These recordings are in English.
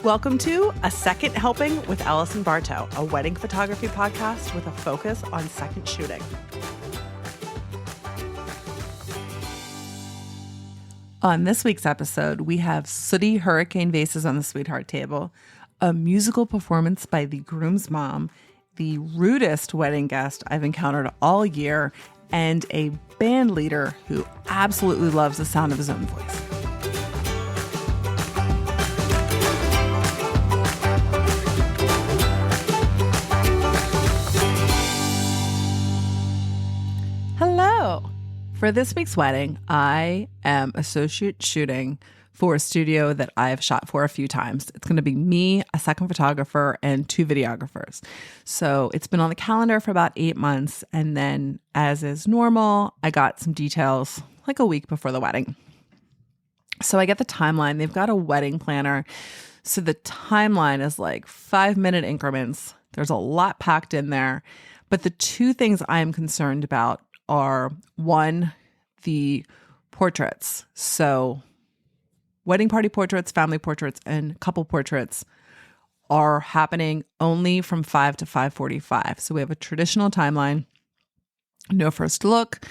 Welcome to A Second Helping with Allison Bartow, a wedding photography podcast with a focus on second shooting. On this week's episode, we have sooty hurricane vases on the sweetheart table, a musical performance by the groom's mom, the rudest wedding guest I've encountered all year, and a band leader who absolutely loves the sound of his own voice. Hello. For this week's wedding, I am associate shooting for a studio that I've shot for a few times. It's going to be me, a second photographer, and 2 videographers. So it's been on the calendar for about 8 months. And then, as is normal, I got some details like a week before the wedding. So I get the timeline. They've got a wedding planner. So the timeline is like 5-minute increments. There's a lot packed in there. But the 2 things I am concerned about are, one, the portraits. So wedding party portraits, family portraits, and couple portraits are happening only from 5 to 5:45. So we have a traditional timeline, no first look,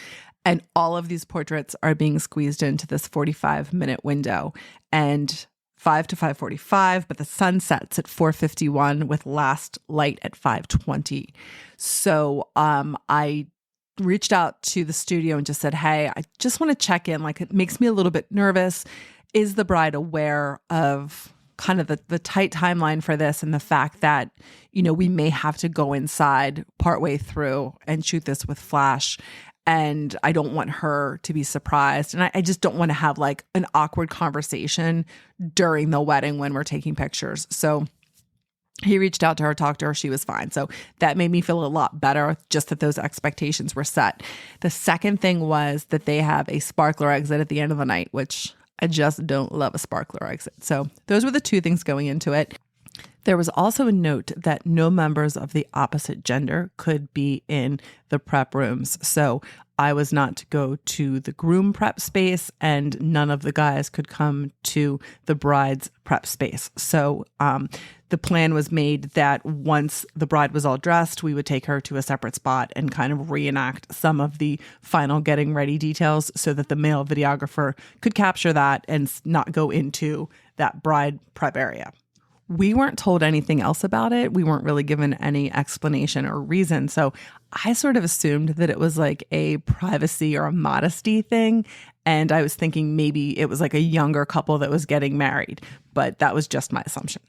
and all of these portraits are being squeezed into this 45-minute window. And 5 to 5:45, but the sun sets at 4:51 with last light at 5:20. So I reached out to the studio and just said, hey, I just want to check in. Like, it makes me a little bit nervous. Is the bride aware of kind of the tight timeline for this and the fact that, you know, we may have to go inside partway through and shoot this with flash? And I don't want her to be surprised. And I just don't want to have like an awkward conversation during the wedding when we're taking pictures. So he reached out to her, talked to her. She was fine. So that made me feel a lot better, just that those expectations were set. The second thing was that they have a sparkler exit at the end of the night, which I just don't love a sparkler exit. So those were the 2 things going into it. There was also a note that no members of the opposite gender could be in the prep rooms. So I was not to go to the groom prep space, and none of the guys could come to the bride's prep space. So the plan was made that once the bride was all dressed, we would take her to a separate spot and kind of reenact some of the final getting ready details so that the male videographer could capture that and not go into that bride prep area. We weren't told anything else about it. We weren't really given any explanation or reason. So I sort of assumed that it was like a privacy or a modesty thing. And I was thinking maybe it was like a younger couple that was getting married, but that was just my assumption.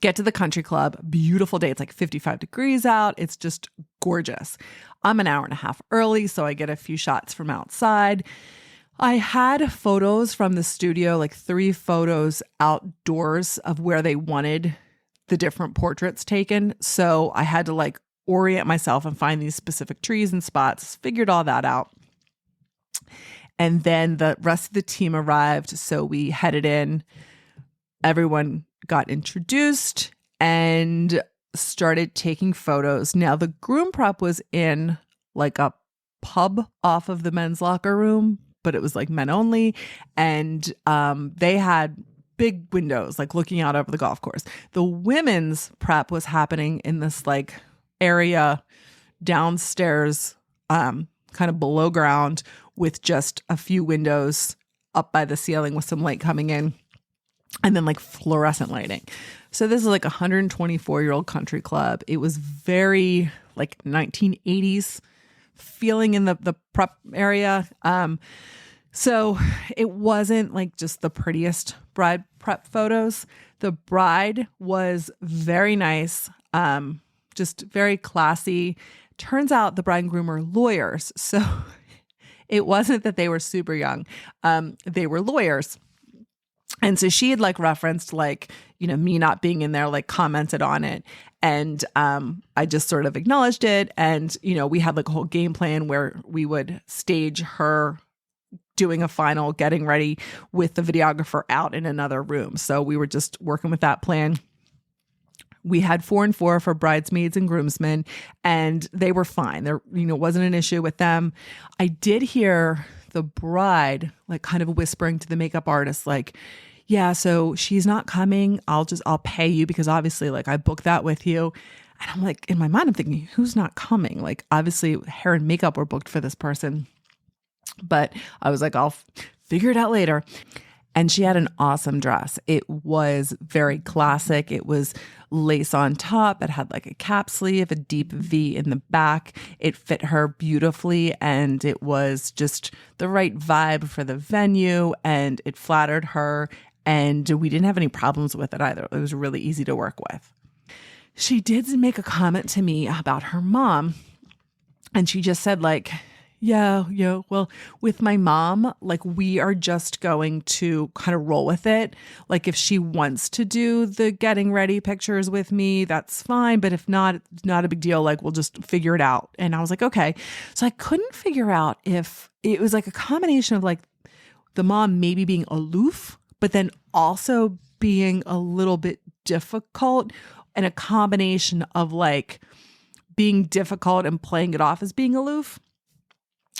Get to the country club, beautiful day. It's like 55 degrees out. It's just gorgeous. I'm an hour and a half early, so I get a few shots from outside. I had photos from the studio, like 3 photos outdoors of where they wanted the different portraits taken. So I had to like orient myself and find these specific trees and spots, figured all that out. And then the rest of the team arrived. So we headed in, everyone got introduced and started taking photos. Now the groom prep was in like a pub off of the men's locker room, but it was like men only. And they had big windows, like looking out over the golf course. The women's prep was happening in this like area downstairs, kind of below ground, with just a few windows up by the ceiling with some light coming in, and then like fluorescent lighting. So this is like a 124-year-old country club. It was very like 1980s feeling in the prep area. So it wasn't like just the prettiest bride prep photos. The bride was very nice, just very classy. Turns out the bride and groom are lawyers. So it wasn't that they were super young. They were lawyers. And so she had like referenced like, you know, me not being in there, like commented on it. And I just sort of acknowledged it. And, you know, we had like a whole game plan where we would stage her doing a final getting ready with the videographer out in another room. So we were just working with that plan. We had 4 and 4 for bridesmaids and groomsmen, and they were fine. There, you know, wasn't an issue with them. I did hear the bride like kind of whispering to the makeup artist, like, yeah, so she's not coming. I'll pay you because obviously like I booked that with you. And I'm like, in my mind, I'm thinking, who's not coming? Like, obviously, hair and makeup were booked for this person. But I was like, I'll figure it out later. And she had an awesome dress. It was very classic. It was lace on top. It had like a cap sleeve, a deep V in the back. It fit her beautifully. And it was just the right vibe for the venue. And it flattered her. And we didn't have any problems with it either. It was really easy to work with. She did make a comment to me about her mom. And she just said like, yeah, well, with my mom, like we are just going to kind of roll with it. Like if she wants to do the getting ready pictures with me, that's fine. But if not, it's not a big deal. Like we'll just figure it out. And I was like, okay. So I couldn't figure out if it was like a combination of like the mom maybe being aloof, but then also being a little bit difficult, and a combination of like being difficult and playing it off as being aloof.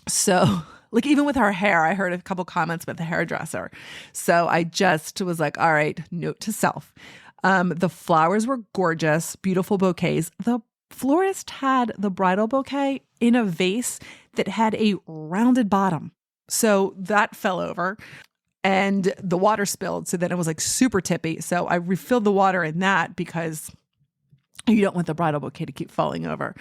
So like even with her hair, I heard a couple comments with the hairdresser. So I just was like, all right, note to self. The flowers were gorgeous, beautiful bouquets. The florist had the bridal bouquet in a vase that had a rounded bottom. So that fell over and the water spilled. So then it was like super tippy. So I refilled the water in that because you don't want the bridal bouquet to keep falling over.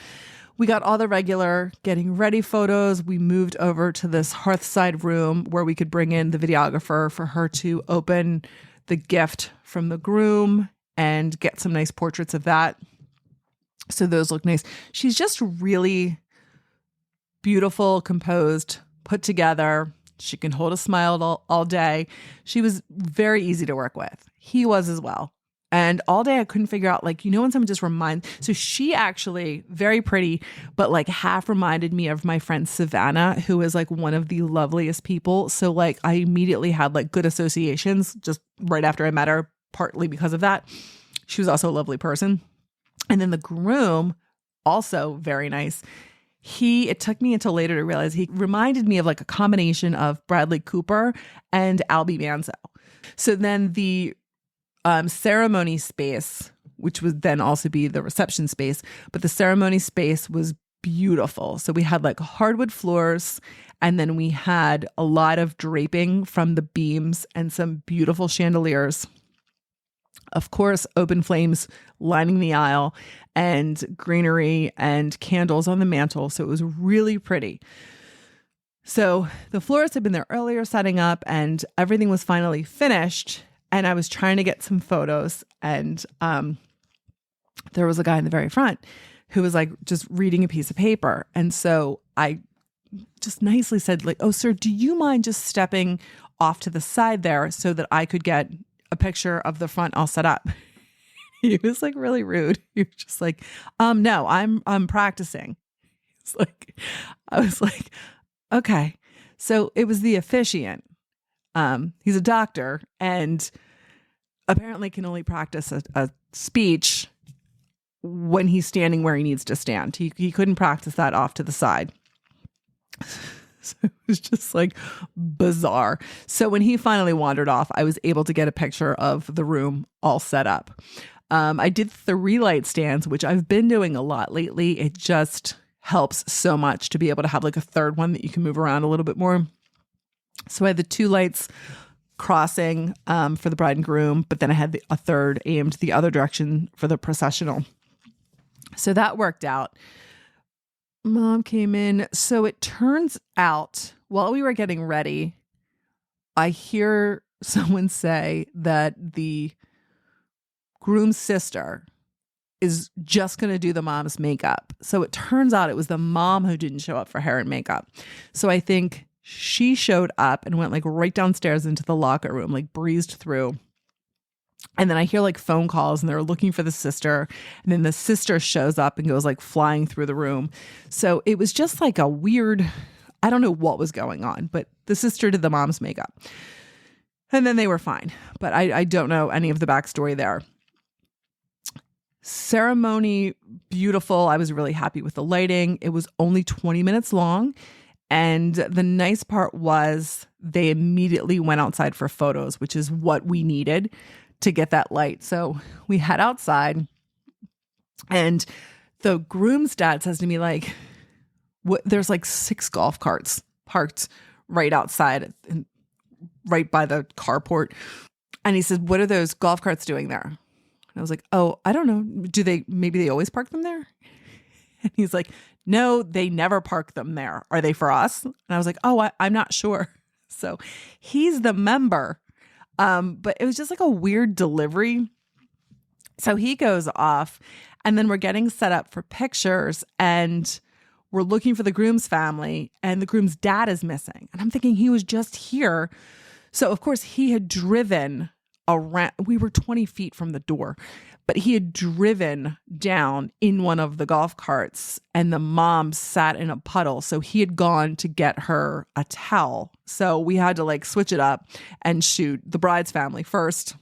We got all the regular getting ready photos. We moved over to this hearthside room where we could bring in the videographer for her to open the gift from the groom and get some nice portraits of that. So those look nice. She's just really beautiful, composed, put together. She can hold a smile all day. She was very easy to work with. He was as well. And all day I couldn't figure out, like, when someone just reminds. So she actually, very pretty, but like half reminded me of my friend Savannah, who is like one of the loveliest people. So like I immediately had like good associations just right after I met her, partly because of that. She was also a lovely person. And then the groom, also very nice. It took me until later to realize he reminded me of like a combination of Bradley Cooper and Albie Manzo. So then the ceremony space, which would then also be the reception space, but the ceremony space was beautiful. So we had like hardwood floors, and then we had a lot of draping from the beams and some beautiful chandeliers. Of course, open flames lining the aisle and greenery and candles on the mantle. So it was really pretty. So the florist had been there earlier setting up and everything was finally finished. And I was trying to get some photos, and there was a guy in the very front who was like just reading a piece of paper. And so I just nicely said like, "Oh, sir, do you mind just stepping off to the side there so that I could get a picture of the front all set up?" He was like really rude. He was just like, no, I'm practicing." It's like, I was like, okay. So it was the officiant. He's a doctor and apparently can only practice a speech when he's standing where he needs to stand. He couldn't practice that off to the side. So it was just like bizarre. So when he finally wandered off, I was able to get a picture of the room all set up. I did 3 light stands, which I've been doing a lot lately. It just helps so much to be able to have like a third one that you can move around a little bit more. So I had the 2 lights crossing for the bride and groom, but then I had a third aimed the other direction for the processional. So that worked out. Mom came in. So it turns out while we were getting ready, I hear someone say that the groom's sister is just going to do the mom's makeup. So it turns out it was the mom who didn't show up for hair and makeup. So I think she showed up and went like right downstairs into the locker room, like breezed through. And then I hear like phone calls and they're looking for the sister. And then the sister shows up and goes like flying through the room. So it was just like a weird, I don't know what was going on, but the sister did the mom's makeup. And then they were fine. But I don't know any of the backstory there. Ceremony, beautiful. I was really happy with the lighting. It was only 20 minutes long. And the nice part was they immediately went outside for photos, which is what we needed to get that light. So we head outside, and the groom's dad says to me, like, there's like 6 golf carts parked right outside and right by the carport. And he said, what are those golf carts doing there? And I was like, oh, I don't know. Maybe they always park them there? And he's like, no, they never park them there. Are they for us? And I was like, oh, I'm not sure. So he's the member. But it was just like a weird delivery. So he goes off, and then we're getting set up for pictures, and we're looking for the groom's family, and the groom's dad is missing. And I'm thinking he was just here. So of course he had driven around. We were 20 feet from the door, but he had driven down in one of the golf carts, and the mom sat in a puddle. So he had gone to get her a towel. So we had to like switch it up and shoot the bride's family first.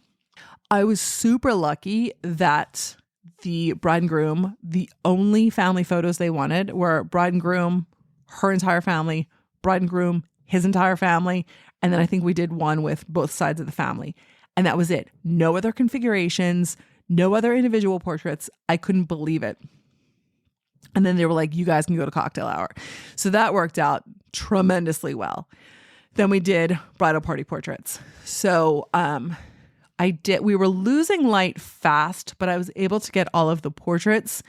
I was super lucky that the bride and groom, the only family photos they wanted were bride and groom, her entire family, bride and groom, his entire family. And then I think we did one with both sides of the family. And that was it. No other configurations, no other individual portraits. I couldn't believe it. And then they were like, you guys can go to cocktail hour. So that worked out tremendously well. Then we did bridal party portraits. So, we were losing light fast, but I was able to get all of the portraits,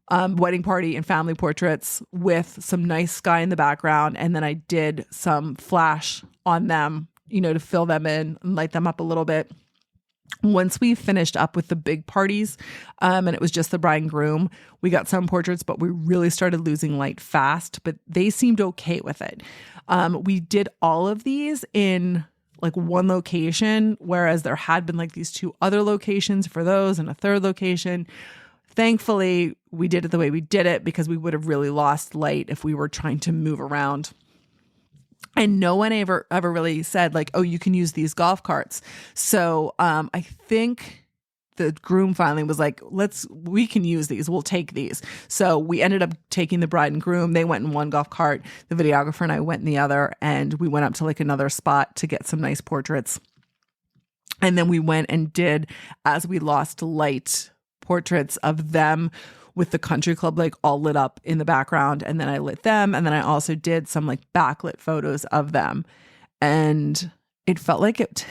wedding party and family portraits with some nice sky in the background. And then I did some flash on them, to fill them in and light them up a little bit. Once we finished up with the big parties, and it was just the bride and groom, we got some portraits, but we really started losing light fast, but they seemed okay with it. We did all of these in like one location, whereas there had been like these 2 other locations for those and a third location. Thankfully, we did it the way we did it because we would have really lost light if we were trying to move around. And no one ever really said like, oh, you can use these golf carts. So I think the groom finally was like, we can use these. We'll take these. So we ended up taking the bride and groom. They went in one golf cart. The videographer and I went in the other, and we went up to like another spot to get some nice portraits. And then we went and did, as we lost light, portraits of them with the country club like all lit up in the background. And then I lit them. And then I also did some like backlit photos of them. And it felt like it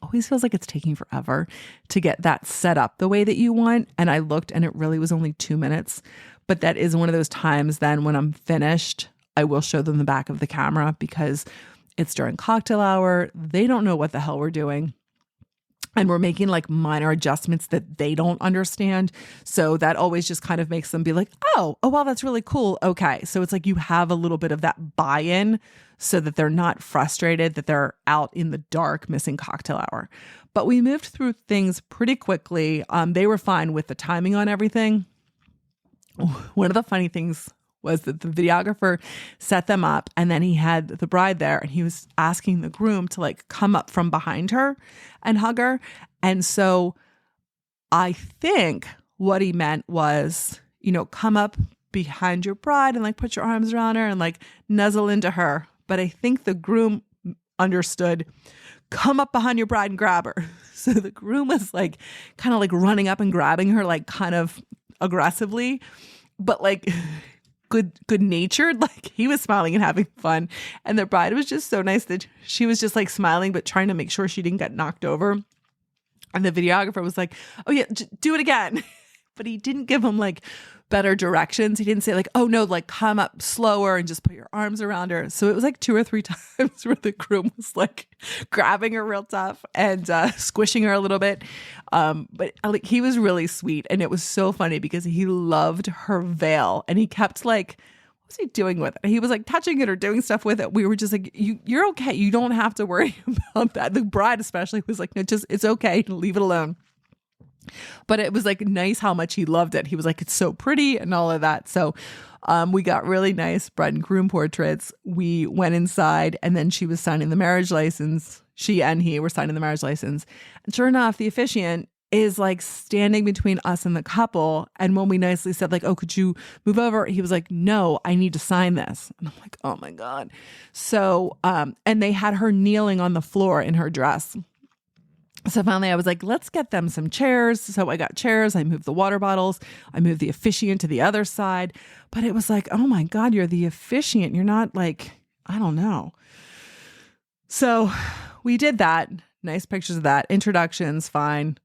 always feels like it's taking forever to get that set up the way that you want. And I looked, and it really was only 2 minutes. But that is one of those times then when I'm finished, I will show them the back of the camera because it's during cocktail hour. They don't know what the hell we're doing. And we're making like minor adjustments that they don't understand. So that always just kind of makes them be like, oh, wow, that's really cool. Okay. So it's like you have a little bit of that buy-in so that they're not frustrated that they're out in the dark missing cocktail hour. But we moved through things pretty quickly. They were fine with the timing on everything. One of the funny things was that the videographer set them up, and then he had the bride there, and he was asking the groom to like come up from behind her and hug her. And so I think what he meant was, come up behind your bride and like put your arms around her and like nuzzle into her. But I think the groom understood, come up behind your bride and grab her. So the groom was like kind of like running up and grabbing her like kind of aggressively, but like good natured, like he was smiling and having fun. And the bride was just so nice that she was just like smiling, but trying to make sure she didn't get knocked over. And the videographer was like, oh yeah, do it again. But he didn't give him like better directions. He didn't say like, oh no, like come up slower and just put your arms around her. So it was like 2 or 3 times where the groom was like grabbing her real tough and squishing her a little bit. But like he was really sweet. And it was so funny because he loved her veil, and he kept like, what was he doing with it? He was like touching it or doing stuff with it. We were just like, you're okay. You don't have to worry about that. The bride especially was like, no, just, it's okay. Leave it alone. But it was like nice how much he loved it. He was like, it's so pretty and all of that. So we got really nice bride and groom portraits. We went inside, and then she was signing the marriage license. She and he were signing the marriage license. And sure enough, the officiant is like standing between us and the couple. And when we nicely said like, oh, could you move over? He was like, no, I need to sign this. And I'm like, oh my God. So, and they had her kneeling on the floor in her dress. So finally I was like, let's get them some chairs. So I got chairs. I moved the water bottles. I moved the officiant to the other side. But it was like, oh my God, you're the officiant. You're not like, I don't know. So we did that. Nice pictures of that. Introductions, fine.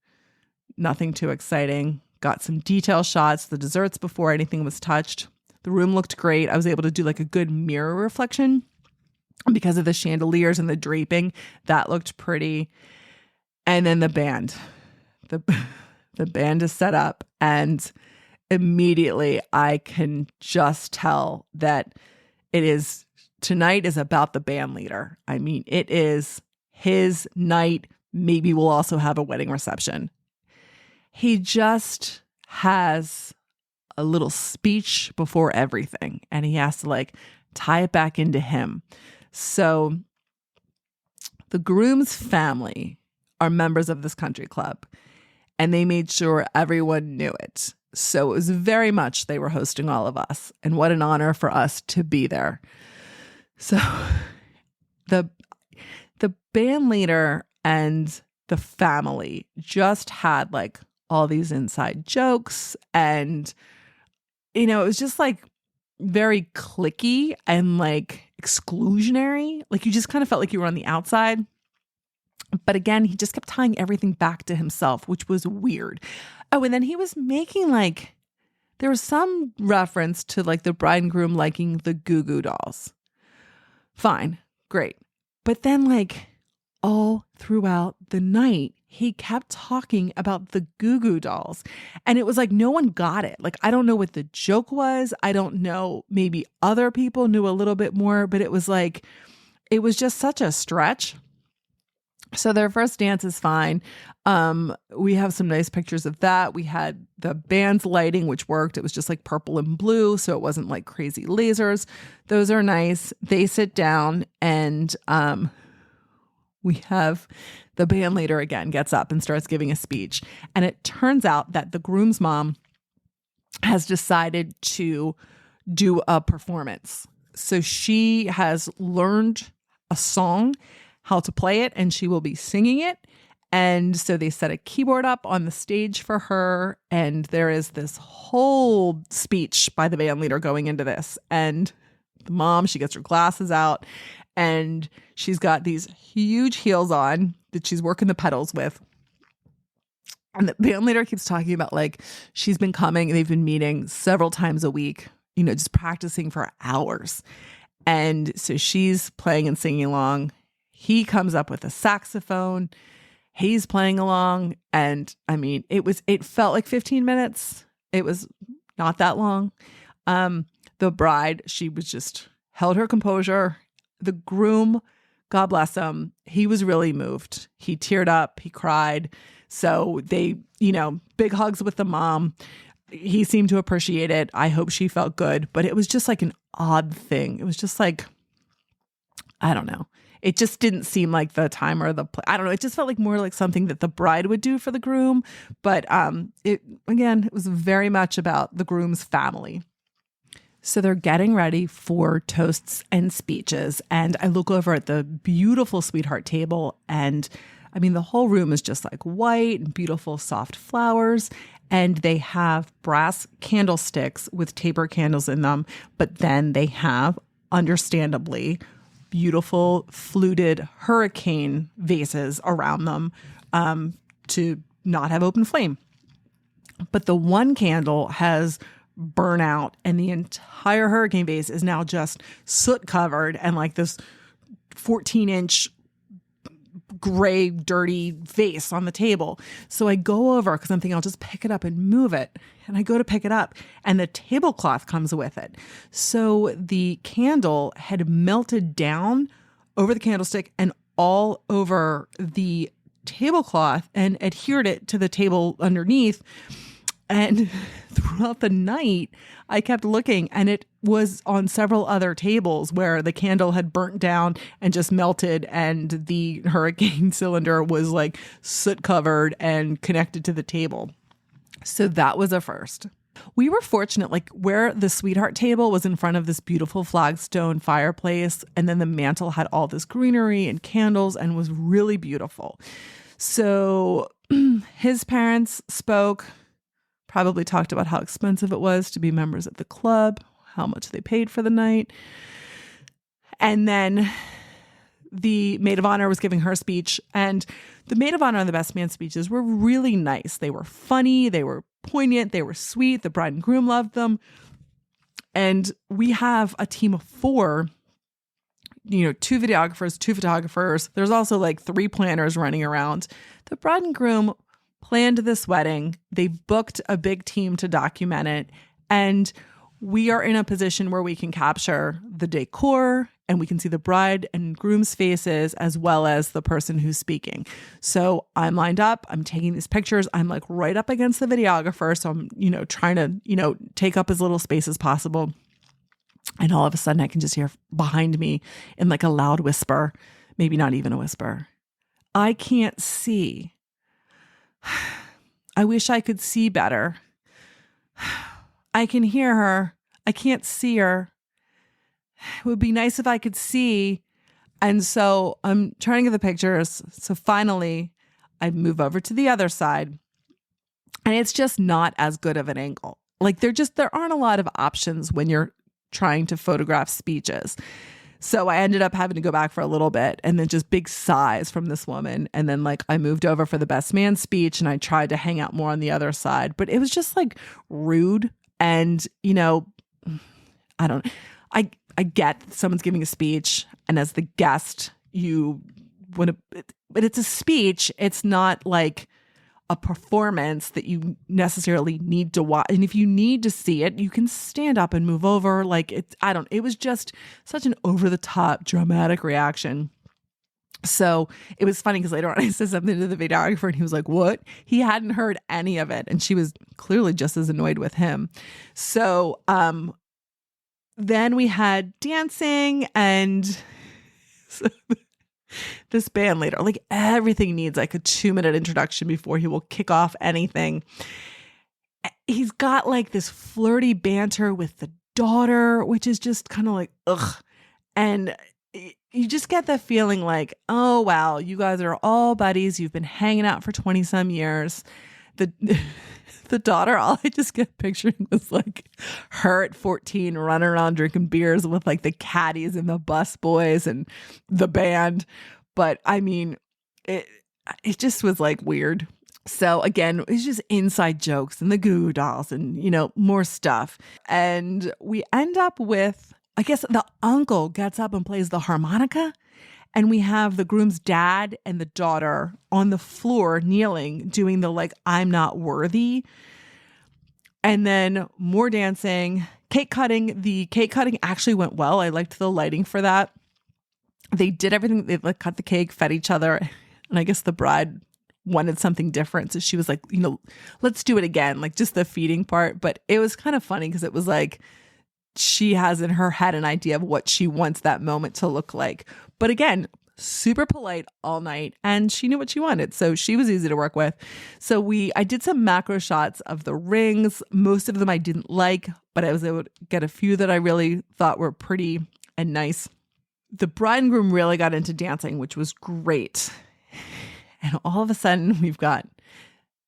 Nothing too exciting. Got some detail shots, the desserts before anything was touched. The room looked great. I was able to do like a good mirror reflection because of the chandeliers and the draping. That looked pretty. And then the band. The band is set up, and immediately I can just tell that tonight is about the band leader. I mean, it is his night. Maybe we'll also have a wedding reception. He just has a little speech before everything, and he has to like tie it back into him. So the groom's family are members of this country club, and they made sure everyone knew it. So it was very much they were hosting all of us, and what an honor for us to be there. So the band leader and the family just had like all these inside jokes, and it was just like very cliquey and like exclusionary. Like you just kind of felt like you were on the outside. But again, he just kept tying everything back to himself, which was weird. Oh, and then he was making like, there was some reference to like the bride and groom liking the Goo Goo dolls. Fine, great. But then like all throughout the night, he kept talking about the Goo Goo dolls. And it was like no one got it. Like, I don't know what the joke was. I don't know. Maybe other people knew a little bit more, but it was like, it was just such a stretch. So their first dance is fine. We have some nice pictures of that. We had the band's lighting, which worked. It was just like purple and blue, so it wasn't like crazy lasers. Those are nice. They sit down, and we have the band leader again gets up and starts giving a speech. And it turns out that the groom's mom has decided to do a performance. So she has learned a song, how to play it, and she will be singing it. And so they set a keyboard up on the stage for her, and there is this whole speech by the band leader going into this. And the mom, she gets her glasses out, and she's got these huge heels on that she's working the pedals with. And the band leader keeps talking about like she's been coming, and they've been meeting several times a week, just practicing for hours. And so she's playing and singing along. He comes up with a saxophone. He's playing along. And I mean, it felt like 15 minutes. It was not that long. The bride, she was just held her composure. The groom, God bless him, he was really moved. He teared up. He cried. So they, big hugs with the mom. He seemed to appreciate it. I hope she felt good. But it was just like an odd thing. It was just like, I don't know. It just didn't seem like the time or the I don't know. It just felt like more like something that the bride would do for the groom. But it was very much about the groom's family. So they're getting ready for toasts and speeches. And I look over at the beautiful sweetheart table. And I mean, the whole room is just like white and beautiful, soft flowers. And they have brass candlesticks with taper candles in them. But then they have, understandably, beautiful fluted hurricane vases around them to not have open flame. But the one candle has burn out, and the entire hurricane vase is now just soot covered and like this 14-inch gray, dirty vase on the table. So I go over because I'm thinking I'll just pick it up and move it. And I go to pick it up, and the tablecloth comes with it. So the candle had melted down over the candlestick and all over the tablecloth and adhered it to the table underneath. And throughout the night, I kept looking, and it was on several other tables where the candle had burnt down and just melted, and the hurricane cylinder was like soot covered and connected to the table. So that was a first. We were fortunate, like where the sweetheart table was in front of this beautiful flagstone fireplace, and then the mantle had all this greenery and candles and was really beautiful. So his parents spoke, probably talked about how expensive it was to be members of the club, how much they paid for the night. And then the maid of honor was giving her speech, and the maid of honor and the best man speeches were really nice. They were funny, they were poignant, they were sweet. The bride and groom loved them. And we have a team of 4, 2 videographers, 2 photographers. There's also like 3 planners running around. The bride and groom planned this wedding. They booked a big team to document it. And we are in a position where we can capture the decor and we can see the bride and groom's faces as well as the person who's speaking. So I'm lined up, I'm taking these pictures. I'm like right up against the videographer. So I'm, trying to, take up as little space as possible. And all of a sudden I can just hear behind me in like a loud whisper, maybe not even a whisper, "I can't see. I wish I could see better. I can hear her. I can't see her. It would be nice if I could see." And so I'm trying to get the pictures. So finally I move over to the other side, and it's just not as good of an angle. Like there aren't a lot of options when you're trying to photograph speeches. So I ended up having to go back for a little bit, and then just big sighs from this woman. And then like I moved over for the best man speech, and I tried to hang out more on the other side, but it was just like rude. And, I get that someone's giving a speech, and as the guest, but it's a speech. It's not like a performance that you necessarily need to watch. And if you need to see it, you can stand up and move over. Like it was just such an over the top dramatic reaction. So it was funny because later on I said something to the videographer and he was like, "What?" He hadn't heard any of it. And she was clearly just as annoyed with him. So, then we had dancing, and so this band leader, like everything needs like a 2-minute introduction before he will kick off anything. He's got like this flirty banter with the daughter, which is just kind of like, ugh. And you just get the feeling like, oh, wow, you guys are all buddies. You've been hanging out for 20 some years. The daughter, all I just kept picturing was like her at 14 running around drinking beers with like the caddies and the bus boys and the band. But I mean, it just was like weird. So again, it's just inside jokes and the Goo Goo Dolls and, more stuff. And we end up with, I guess the uncle gets up and plays the harmonica. And we have the groom's dad and the daughter on the floor kneeling, doing the like, "I'm not worthy." And then more dancing, cake cutting. The cake cutting actually went well. I liked the lighting for that. They did everything. They like cut the cake, fed each other. And I guess the bride wanted something different. So she was like, let's do it again. Like just the feeding part. But it was kind of funny because it was like, she has in her head an idea of what she wants that moment to look like. But again, super polite all night, and she knew what she wanted. So she was easy to work with. So I did some macro shots of the rings. Most of them I didn't like, but I was able to get a few that I really thought were pretty and nice. The bride and groom really got into dancing, which was great. And all of a sudden we've got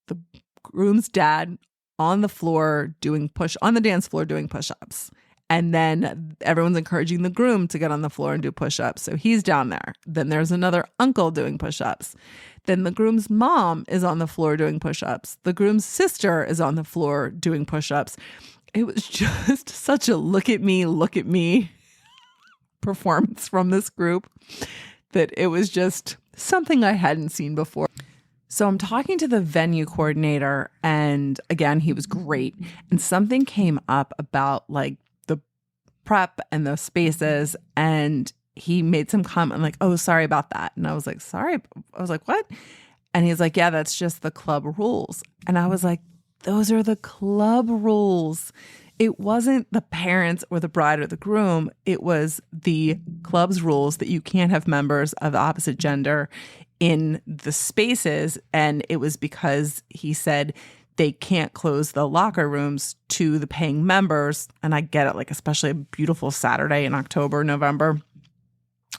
the groom's dad on the dance floor doing push-ups. And then everyone's encouraging the groom to get on the floor and do push-ups. So he's down there. Then there's another uncle doing push-ups. Then the groom's mom is on the floor doing push-ups. The groom's sister is on the floor doing push-ups. It was just such a look at me performance from this group that it was just something I hadn't seen before. So I'm talking to the venue coordinator, and again, he was great. And something came up about like the prep and the spaces, and he made some comment like, "Oh, sorry about that." And I was like, "Sorry." I was like, "What?" And he's like, "Yeah, that's just the club rules." And I was like, "Those are the club rules. it wasn't the parents or the bride or the groom. It was the club's rules that you can't have members of the opposite gender in the spaces. And it was because he said they can't close the locker rooms to the paying members. And I get it, like, especially a beautiful Saturday in October, November.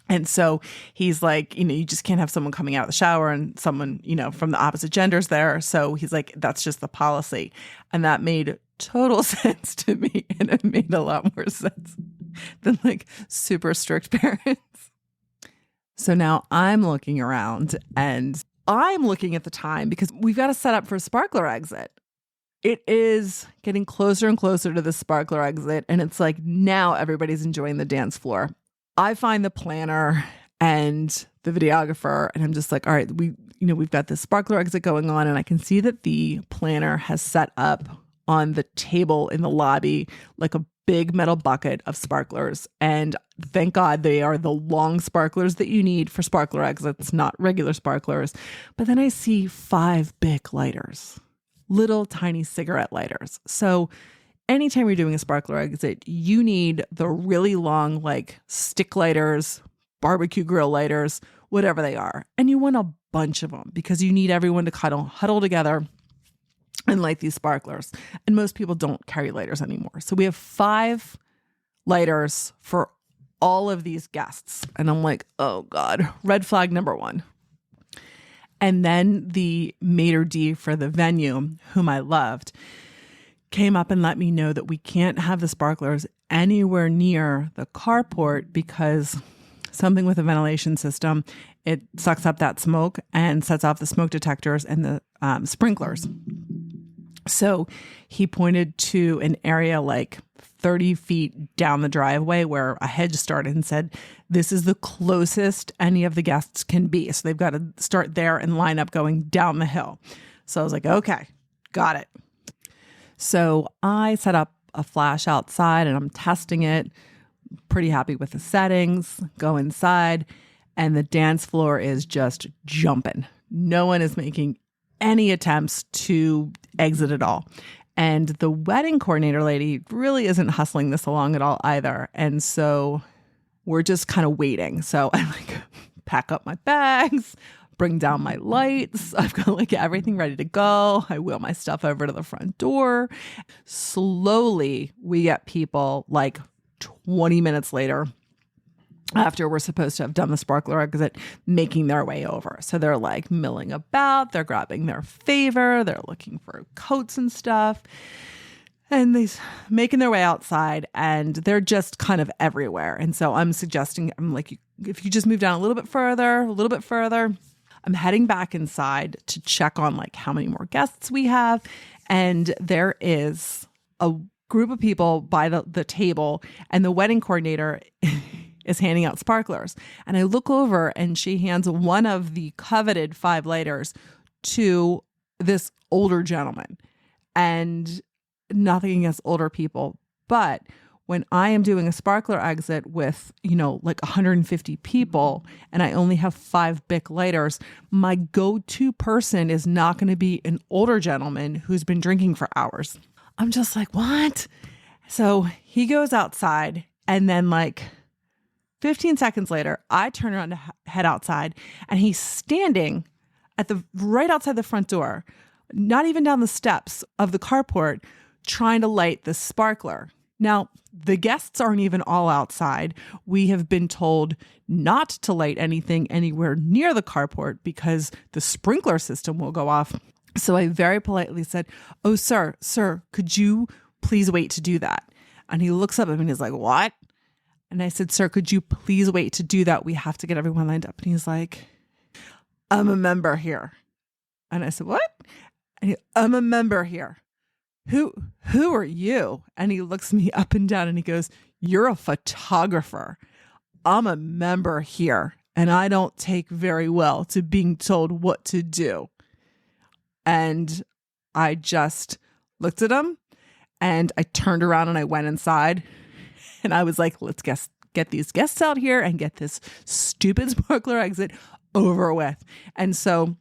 And so he's like, you just can't have someone coming out of the shower and someone, from the opposite genders there. So he's like, that's just the policy. And that made total sense to me. And it made a lot more sense than like super strict parents. So now I'm looking around and I'm looking at the time because we've got to set up for a sparkler exit. It is getting closer and closer to the sparkler exit. And it's like now everybody's enjoying the dance floor. I find the planner and the videographer and I'm just like, all right, we've got this sparkler exit going on. And I can see that the planner has set up on the table in the lobby like a big metal bucket of sparklers. And thank God they are the long sparklers that you need for sparkler exits, not regular sparklers. But then I see 5 big lighters, little tiny cigarette lighters. So anytime you're doing a sparkler exit, you need the really long, like stick lighters, barbecue grill lighters, whatever they are. And you want a bunch of them because you need everyone to huddle together and light these sparklers. And most people don't carry lighters anymore. So we have 5 lighters for all of these guests. And I'm like, oh God, red flag number 1. And then the maitre d' for the venue, whom I loved, came up and let me know that we can't have the sparklers anywhere near the carport because something with the ventilation system, it sucks up that smoke and sets off the smoke detectors and the sprinklers. So he pointed to an area like 30 feet down the driveway where a hedge started and said, this is the closest any of the guests can be. So they've got to start there and line up going down the hill. So I was like, okay, got it. So I set up a flash outside and I'm testing it. Pretty happy with the settings. Go inside and the dance floor is just jumping. No one is making any attempts to exit at all. And the wedding coordinator lady really isn't hustling this along at all either. And so we're just kind of waiting. So I pack up my bags, bring down my lights. I've got everything ready to go. I wheel my stuff over to the front door. Slowly, we get people 20 minutes later, after we're supposed to have done the sparkler exit, making their way over. So they're milling about, they're grabbing their favor, they're looking for coats and stuff. And they're making their way outside and they're just kind of everywhere. And so I'm suggesting, if you just move down a little bit further, I'm heading back inside to check on how many more guests we have. And there is a group of people by the table and the wedding coordinator is handing out sparklers. And I look over and she hands one of the coveted 5 lighters to this older gentleman. And nothing against older people, but when I am doing a sparkler exit with, 150 people and I only have 5 Bic lighters, my go-to person is not going to be an older gentleman who's been drinking for hours. I'm just like, what? So he goes outside and then 15 seconds later, I turn around to head outside and he's standing at right outside the front door, not even down the steps of the carport, trying to light the sparkler. Now, the guests aren't even all outside. We have been told not to light anything anywhere near the carport because the sprinkler system will go off. So I very politely said, oh, sir, could you please wait to do that? And he looks up at me and he's like, what? And I said, sir, could you please wait to do that? We have to get everyone lined up. And he's like, I'm a member here. And I said, what? And I'm a member here. Who are you? And he looks me up and down and he goes, you're a photographer. I'm a member here. And I don't take very well to being told what to do. And I just looked at him and I turned around and I went inside. And I was like, let's get these guests out here and get this stupid sparkler exit over with. And so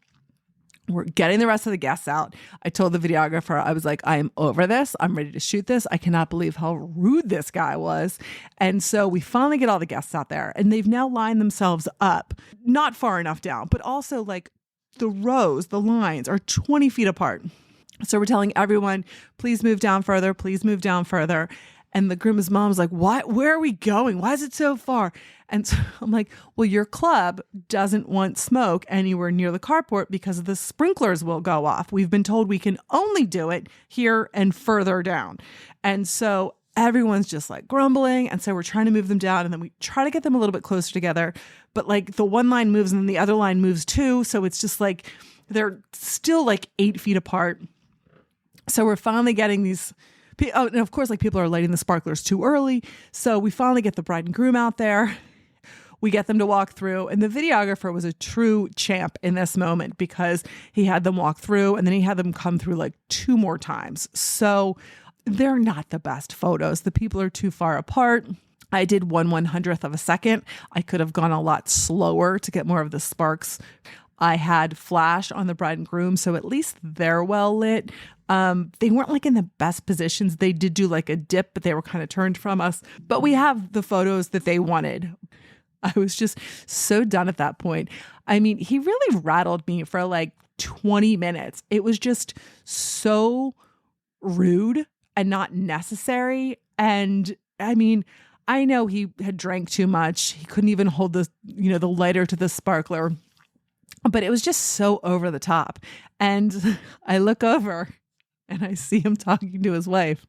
We're getting the rest of the guests out. I told the videographer, I was like, I am over this. I'm ready to shoot this. I cannot believe how rude this guy was. And so we finally get all the guests out there, and they've now lined themselves up, not far enough down, but also like the rows, the lines are 20 feet apart. So we're telling everyone, please move down further. Please move down further. And the groom's mom's like, what? Where are we going? Why is it so far? And so I'm like, well, your club doesn't want smoke anywhere near the carport because the sprinklers will go off. We've been told we can only do it here and further down. And so everyone's just like grumbling. And so we're trying to move them down, and then we try to get them a little bit closer together. But like the one line moves and then the other line moves too. So it's just like they're still like 8 feet apart. So we're finally getting these. Oh, and of course, like people are lighting the sparklers too early. So we finally get the bride and groom out there. We get them to walk through. And the videographer was a true champ in this moment because he had them walk through and then he had them come through like 2 more times. So they're not the best photos. The people are too far apart. I did 1/100th of a second. I could have gone a lot slower to get more of the sparks. I had flash on the bride and groom, so at least they're well lit. They weren't like in the best positions. They did do like a dip, but they were kind of turned from us. But we have the photos that they wanted. I was just so done at that point. I mean, he really rattled me for like 20 minutes. It was just so rude and not necessary. And I mean, I know he had drank too much. He couldn't even hold the lighter to the sparkler. But it was just so over the top. And I look over and I see him talking to his wife.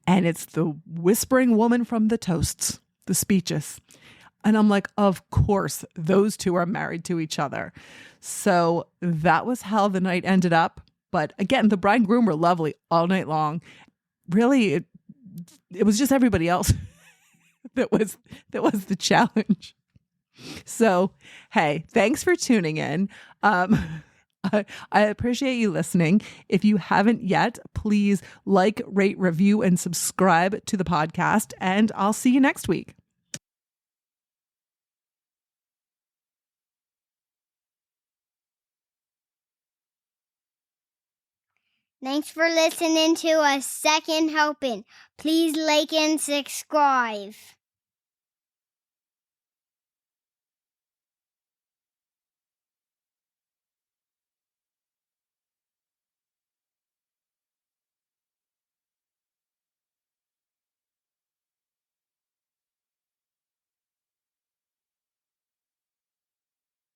And it's the whispering woman from the toasts, the speeches. And I'm like, of course, those two are married to each other. So that was how the night ended up. But again, the bride and groom were lovely all night long. Really, it was just everybody else that was the challenge. So, hey, thanks for tuning in. I appreciate you listening. If you haven't yet, please like, rate, review, and subscribe to the podcast. And I'll see you next week. Thanks for listening to a second helping. Please like and subscribe.